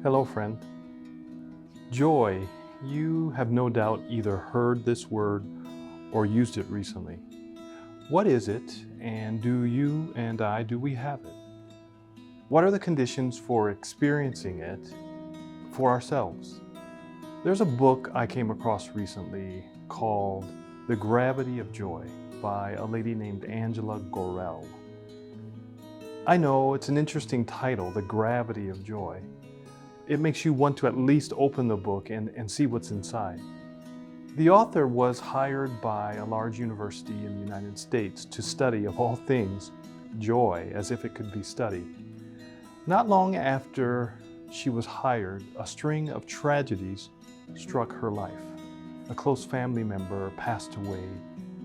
Hello, friend. Joy. You have no doubt either heard this word or used it recently. What is it, and do you and I, do we have it? What are the conditions for experiencing it for ourselves? There's a book I came across recently called The Gravity of Joy by a lady named Angela Gorel. I know it's an interesting title, The Gravity of Joy. It makes you want to at least open the book and see what's inside. The author was hired by a large university in the United States to study, of all things, joy as if it could be studied. Not long after she was hired, a string of tragedies struck her life. A close family member passed away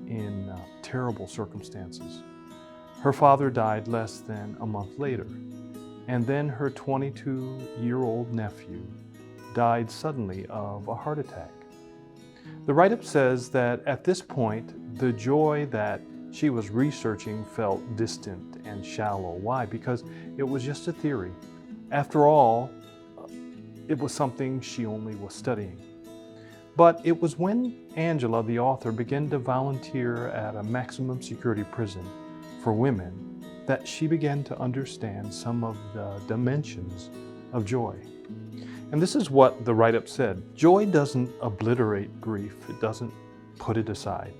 in terrible circumstances. Her father died less than a month later, and then her 22-year-old nephew died suddenly of a heart attack. The write-up says that at this point, the joy that she was researching felt distant and shallow. Why? Because it was just a theory. After all, it was something she only was studying. But it was when Angela, the author, began to volunteer at a maximum security prison for women that she began to understand some of the dimensions of joy. And this is what the write-up said. Joy doesn't obliterate grief. It doesn't put it aside.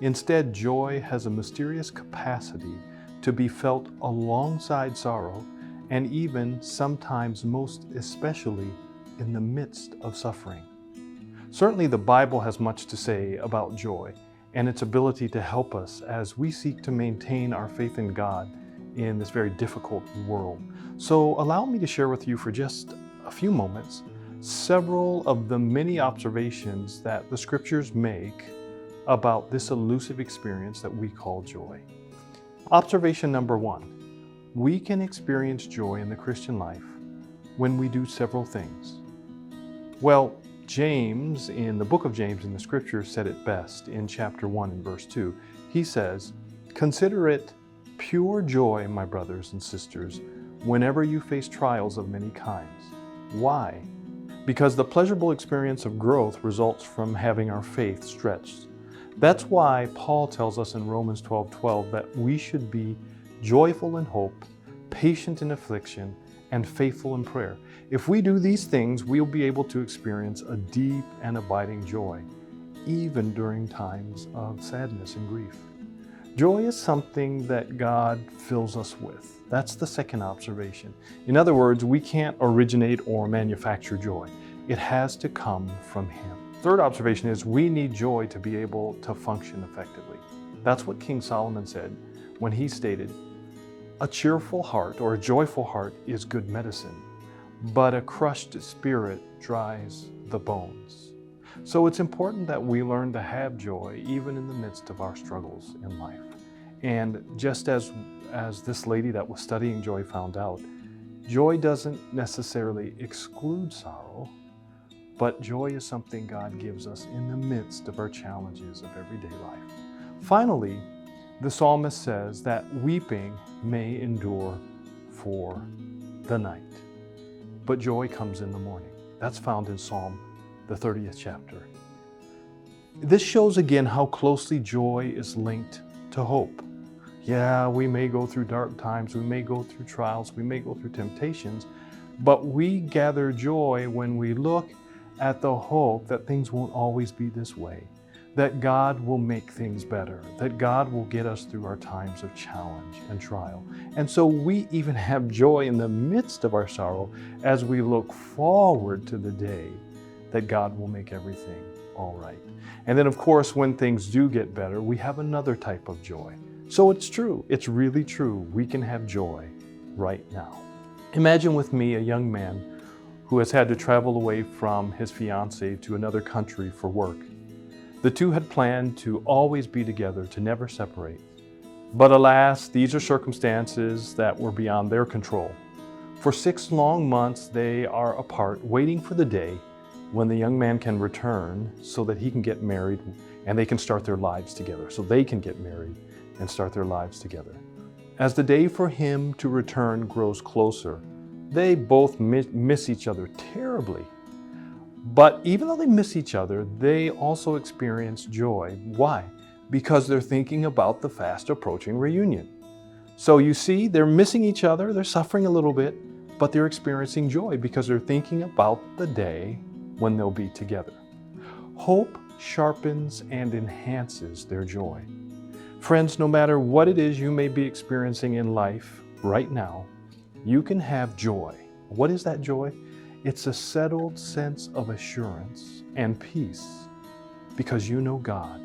Instead, joy has a mysterious capacity to be felt alongside sorrow, and even sometimes most especially in the midst of suffering. Certainly the Bible has much to say about joy and its ability to help us as we seek to maintain our faith in God in this very difficult world. So allow me to share with you for just a few moments several of the many observations that the scriptures make about this elusive experience that we call joy. Observation number one, we can experience joy in the Christian life when we do several things. Well, James, in the book of James in the scriptures, said it best in chapter 1 and verse 2. He says, "Consider it pure joy, my brothers and sisters, whenever you face trials of many kinds." Why? Because the pleasurable experience of growth results from having our faith stretched. That's why Paul tells us in Romans 12:12 that we should be joyful in hope, patient in affliction, and faithful in prayer. If we do these things, we'll be able to experience a deep and abiding joy, even during times of sadness and grief. Joy is something that God fills us with. That's the second observation. In other words, we can't originate or manufacture joy. It has to come from Him. Third observation is we need joy to be able to function effectively. That's what King Solomon said when he stated, "A cheerful heart or a joyful heart is good medicine, but a crushed spirit dries the bones." So it's important that we learn to have joy even in the midst of our struggles in life. And just as this lady that was studying joy found out, joy doesn't necessarily exclude sorrow, but joy is something God gives us in the midst of our challenges of everyday life. Finally, the psalmist says that weeping may endure for the night, but joy comes in the morning. That's found in Psalm, the 30th chapter. This shows again how closely joy is linked to hope. Yeah, we may go through dark times, we may go through trials, we may go through temptations, but we gather joy when we look at the hope that things won't always be this way, that God will make things better, that God will get us through our times of challenge and trial. And so we even have joy in the midst of our sorrow as we look forward to the day that God will make everything all right. And then of course, when things do get better, we have another type of joy. So it's true, it's really true, we can have joy right now. Imagine with me a young man who has had to travel away from his fiancée to another country for work. The two had planned to always be together, to never separate. But alas, these are circumstances that were beyond their control. For 6 long months, they are apart, waiting for the day when the young man can return so that he can get married and they can start their lives together, so they can get married and start their lives together. As the day for him to return grows closer, They both miss each other terribly. But even though they miss each other, they also experience joy. Why? Because they're thinking about the fast approaching reunion. So you see, they're missing each other, they're suffering a little bit, but they're experiencing joy because they're thinking about the day when they'll be together. Hope sharpens and enhances their joy. Friends, no matter what it is you may be experiencing in life right now, you can have joy. What is that joy? It's a settled sense of assurance and peace because you know God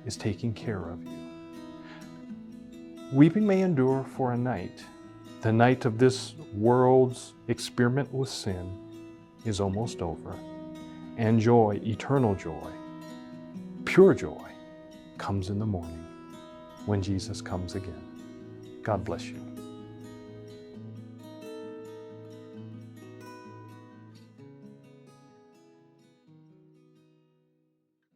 is taking care of you. Weeping may endure for a night. The night of this world's experiment with sin is almost over. And joy, eternal joy, pure joy, comes in the morning when Jesus comes again. God bless you.